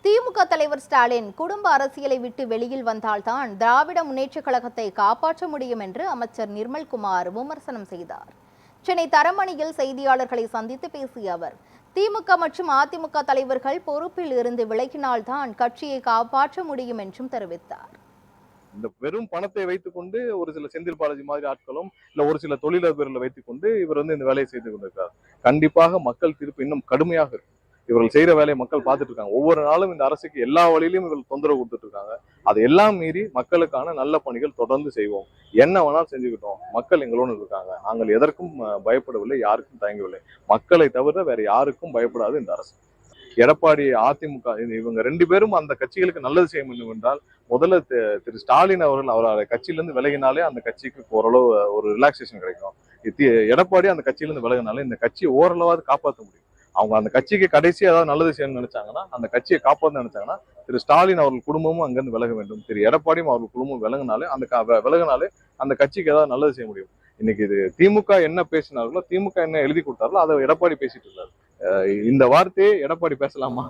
திமுக தலைவர் ஸ்டாலின் குடும்ப அரசியலை விட்டு வெளியில் வந்தால்தான் திராவிட முன்னேற்றக் கழகத்தை காப்பாற்ற முடியும் என்று அமைச்சர் நிர்மல்குமார் விமர்சனம் செய்தார். சென்னை தரமணியில் செய்தியாளர்களை சந்தித்து பேசிய அவர், திமுக மற்றும் அதிமுக தலைவர்கள் பொறுப்பில் இருந்து விலகினால்தான் கட்சியை காப்பாற்ற முடியும் என்றும் தெரிவித்தார். இந்த வெறும் பணத்தை வைத்துக்கொண்டு ஒரு சில செந்தில் பாலாஜி மாதிரி ஆட்களும் இல்ல ஒரு சில தொழிலதிபர்களை வைத்துக்கொண்டு இவர் இந்த வேலையை செய்து கொண்டிருக்கார். கண்டிப்பாக மக்கள் தீர்ப்பு இன்னும் கடுமையாக இருக்கும். இவர்கள் செய்யற வேலையை மக்கள் பார்த்துட்டு இருக்காங்க. ஒவ்வொரு நாளும் இந்த அரசுக்கு எல்லா வழியிலும் இவர்கள் தொந்தரவு கொடுத்துட்டு இருக்காங்க. அதை எல்லாம் மீறி மக்களுக்கான நல்ல பணிகள் தொடர்ந்து செய்வோம். என்ன வேணாலும் செஞ்சுக்கிட்டோம். மக்கள் எங்களோடு இருக்காங்க. நாங்கள் எதற்கும் பயப்படவில்லை, யாருக்கும் தயங்கவில்லை. மக்களை தவிர வேற யாருக்கும் பயப்படாது இந்த அரசு. எடப்பாடி, அதிமுக இவங்க ரெண்டு பேரும் அந்த கட்சிகளுக்கு நல்லது செய்ய வேண்டும் என்றால் முதல்ல திரு ஸ்டாலின் அவரோட கட்சியிலிருந்து விலகினாலே அந்த கட்சிக்கு ஓரளவு ஒரு ரிலாக்ஸேஷன் கிடைக்கும். எடப்பாடி அந்த கட்சியிலிருந்து விலகினாலே இந்த கட்சியை ஓரளவாவது காப்பாற்ற முடியும். அவங்க அந்த கட்சிக்கு கடைசி ஏதாவது நல்லது செய்யணும்னு நினைச்சாங்கன்னா, அந்த கட்சியை காப்பாற்ற நினைச்சாங்கன்னா திரு ஸ்டாலின் அவர்கள் குடும்பமும் அங்கிருந்து விலக வேண்டும். திரு எடப்பாடியும் அவர்கள் குடும்பம் விலகினாலே அந்த கட்சிக்கு ஏதாவது நல்லது செய்ய முடியும். இன்னைக்கு இது திமுக என்ன பேசினார்களோ, திமுக என்ன எழுதி கொடுத்தார்களோ அதை எடப்பாடி பேசிட்டு இருந்தாரு. இந்த வார்த்தையை எடப்பாடி பேசலாமா?